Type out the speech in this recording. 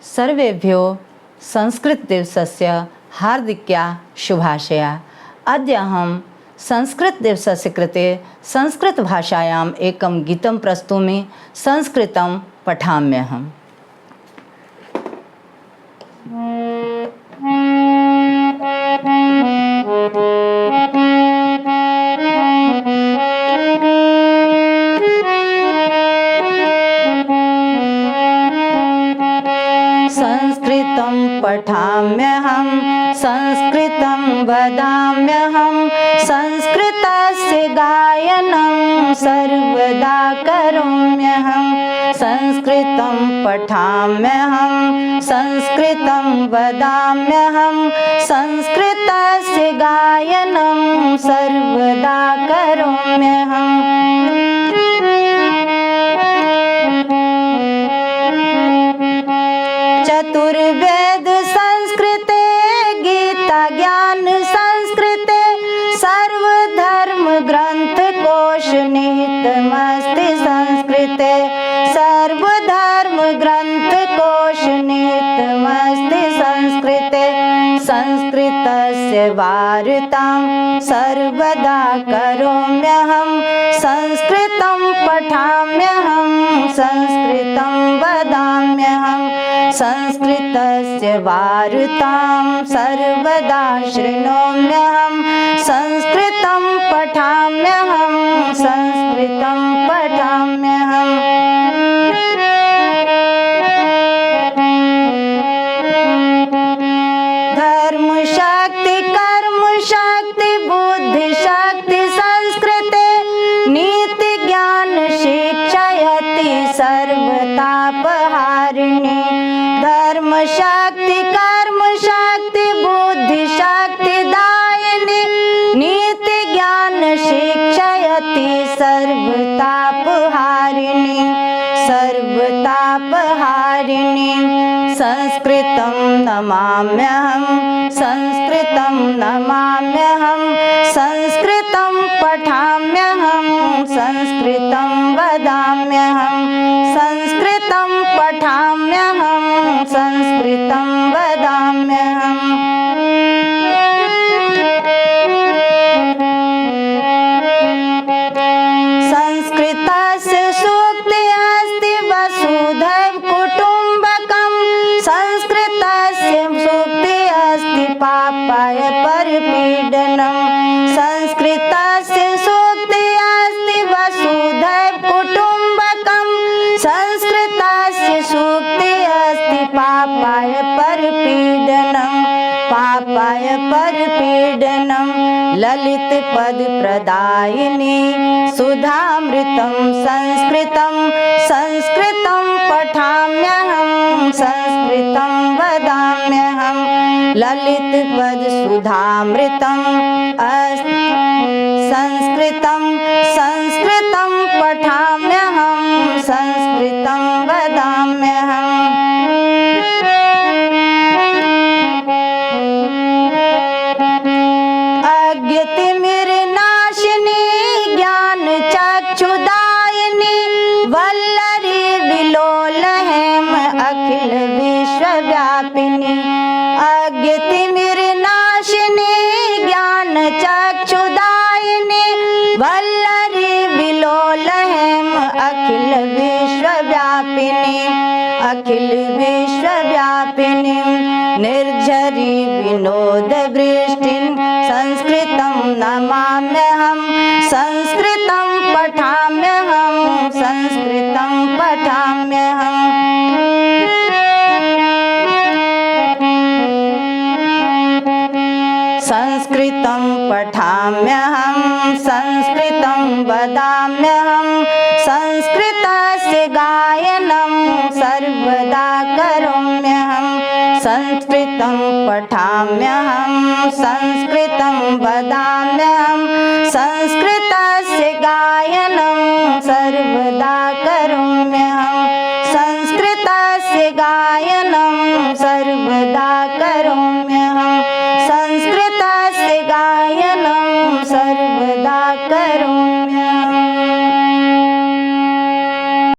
सर्वेभ्यो संस्कृतदिवसस्य हार्दिक्या शुभाशया। अद्य अहं संस्कृतदिवसस्य कृते संस्कृतभाषायाम् एकं गीतं प्रस्तौमि। संस्कृतं पठाम्यहम्। संस्कृतं पठाम्यहं, संस्कृतं वदाम्यहं, संस्कृतस्य गायनं सर्वदा करोम्यहं। संस्कृतं पठाम्यहं, संस्कृतं वदाम्यहं, संस्कृतस्य गायनं सर्वदा करोम्यहम्। चतुर्वेद संस्कृते, गीता ज्ञान संस्कृते, सर्वधर्म ग्रंथ कोश निहितमस्ति संस्कृते। सर्वधर्म ग्रंथ कोश निहितमस्ति संस्कृते। संस्कृतस्य वार्तां सर्वदा करोम्यहं, संस्कृतं पठाम्यहं, संस्कृतं वदाम्यहं, संस्कृतस्य वार्तां सर्वदा शृणोम्यहं, संस्कृतं पठाम्यहं, संस्कृतं पठाम्यहम्। धर्म शक्ति कर्म शक्ति बुद्धि शक्ति संस्कृते, नीति ज्ञान शिक्षयति सर्वतापहारिणी। धर्म शक्ति कर्म शक्ति बुद्धि शक्ति दायिनी, नीति ज्ञान शिक्षयति सर्वतापहारिणी, सर्वतापहारिणी। संस्कृतं नमाम्यहं, संस्कृतं नमाम्यहं, संस्कृतं पठाम्यहं, संस्कृतं वदाम्यहं, संस्कृतं पठाम्यहं, संस्कृतं वदाम्यहम्। संस्कृतस्य सूक्तिः अस्ति वसुधैव कुटुम्बकम्, संस्कृतस्य सूक्तिः अस्ति पापाय परपीडनम्। संस्कृतस्य सूक्तिः अस्ति वसुधैव कुटुम्बकम्, संस्कृतस्य सूक्तिः अस्ति पापाय परपीडनम्, पापाय परपीडनम्। ललित पद प्रदायिनी सुधामृतं संस्कृतं, संस्कृतं पठाम्यहं, संस्कृतं वदाम्यहं। ललित पद सुधामृतं संस्कृतं, संस्कृतं पठाम्यहं, संस्कृतं वदाम्यहम्। अज्ञतिमिरनाशिनी ज्ञान चक्षुदायिनी, वल्लरी विलोलहेम अखिल विश्वव्यापिनी। अज्ञतिमिरनाशिनी ज्ञान चक्षुदायिनी, वल्लरी विलोलहेम अखिल विश्वव्यापिनी, अखिल विश्वव्यापिनी। निर्झरी विनोद वृष्टिं संस्कृतं नमाम्यहं, संस्कृतं पठाम्यहं, संस्कृतं पठाम्यहम्। संस्कृतं पठाम्यहं, संस्कृतं वदाम्यहं, संस्कृतस्य गायनं सर्वदा करोम्यहं। संस्कृतं पठाम्यहं, संस्कृतं वदाम्यहं, संस्कृतस्य गायनं सर्वदा